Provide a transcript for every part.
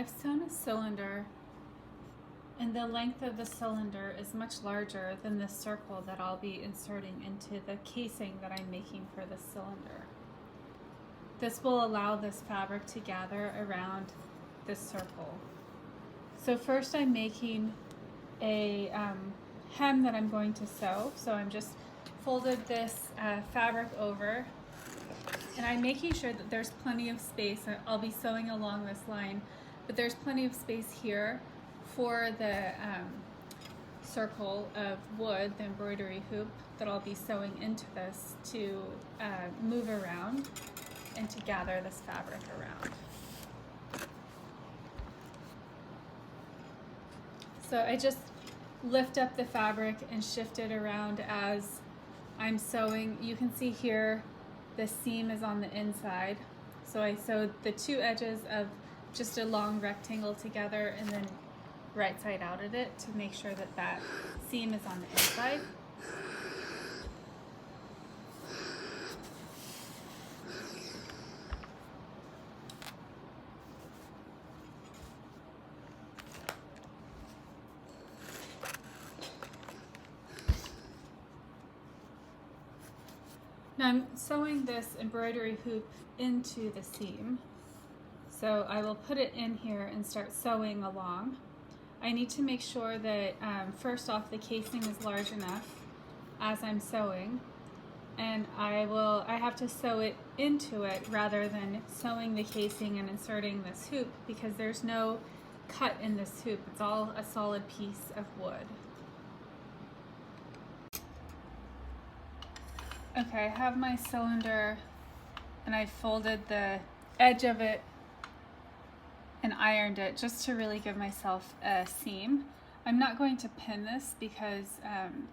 I've sewn a cylinder, and the length of the cylinder is much larger than the circle that I'll be inserting into the casing that I'm making for the cylinder. This will allow this fabric to gather around this circle. So first I'm making a hem that I'm going to sew. So I'm just folded this fabric over, and I'm making sure that there's plenty of space. I'll be sewing along this line, but there's plenty of space here for the circle of wood, the embroidery hoop that I'll be sewing into this to move around and to gather this fabric around. So I just lift up the fabric and shift it around as I'm sewing. You can see here the seam is on the inside. So I sewed the two edges of just a long rectangle together and then right side out at it to make sure that that seam is on the inside. Now I'm sewing this embroidery hoop into the seam. So I will put it in here and start sewing along. I need to make sure that first off the casing is large enough as I'm sewing, and I have to sew it into it rather than sewing the casing and inserting this hoop, because there's no cut in this hoop. It's all a solid piece of wood. Okay, I have my cylinder and I folded the edge of it and ironed it just to really give myself a seam. I'm not going to pin this because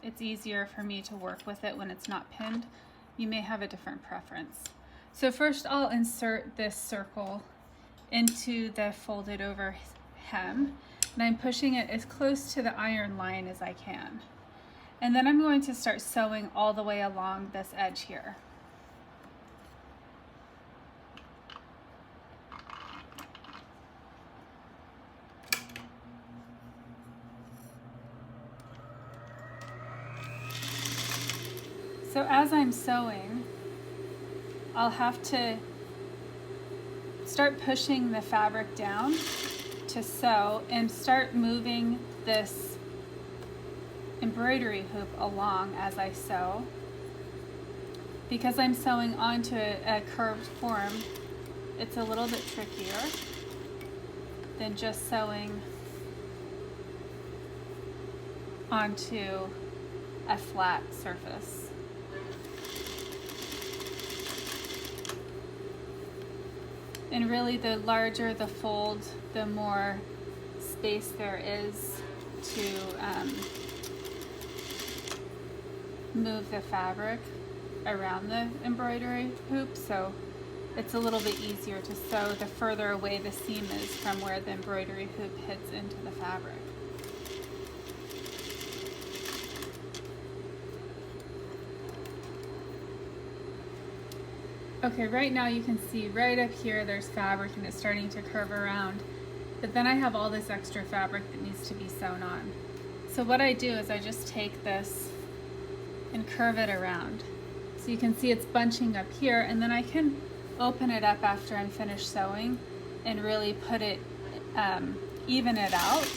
it's easier for me to work with it when it's not pinned. You may have a different preference. So first I'll insert this circle into the folded over hem, and I'm pushing it as close to the iron line as I can. And then I'm going to start sewing all the way along this edge here. So as I'm sewing, I'll have to start pushing the fabric down to sew and start moving this embroidery hoop along as I sew. Because I'm sewing onto a curved form, it's a little bit trickier than just sewing onto a flat surface. And really, the larger the fold, the more space there is to move the fabric around the embroidery hoop, so it's a little bit easier to sew the further away the seam is from where the embroidery hoop hits into the fabric. Okay, right now you can see right up here there's fabric and it's starting to curve around, but then I have all this extra fabric that needs to be sewn on. So what I do is I just take this and curve it around. So you can see it's bunching up here, and then I can open it up after I'm finished sewing and really put it, even it out.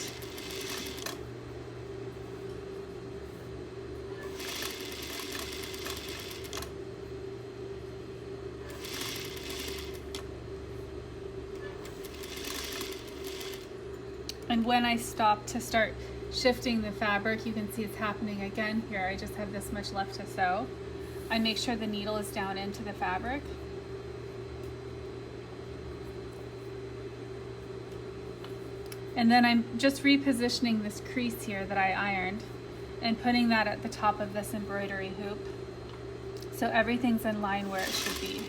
And when I stop to start shifting the fabric, you can see it's happening again here. I just have this much left to sew. I make sure the needle is down into the fabric. And then I'm just repositioning this crease here that I ironed and putting that at the top of this embroidery hoop, so everything's in line where it should be.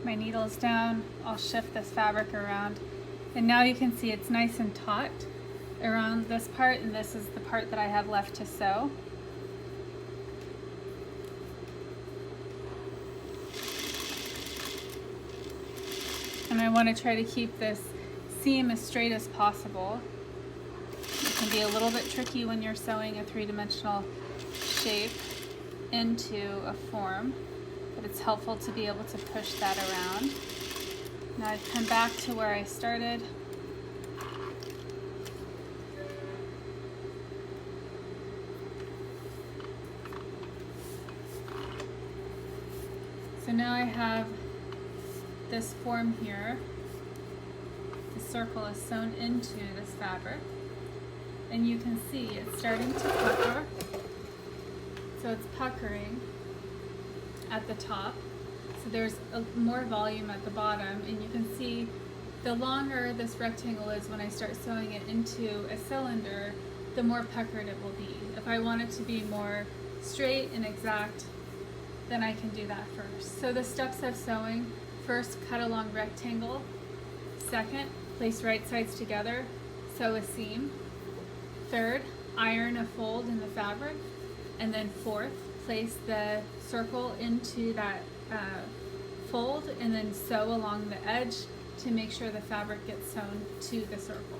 My needle is down, I'll shift this fabric around, and now you can see it's nice and taut. around this part, and this is the part that I have left to sew. And I want to try to keep this seam as straight as possible. It can be a little bit tricky when you're sewing a three-dimensional shape into a form, but it's helpful to be able to push that around. Now I've come back to where I started. So now I have this form here. The circle is sewn into this fabric, and you can see it's starting to pucker. So it's puckering at the top. So there's more volume at the bottom, and you can see the longer this rectangle is when I start sewing it into a cylinder, the more puckered it will be. If I want it to be more straight and exact, then I can do that first. So the steps of sewing: first, cut a long rectangle. Second, place right sides together, sew a seam. Third, iron a fold in the fabric. And then fourth, place the circle into that fold and then sew along the edge to make sure the fabric gets sewn to the circle.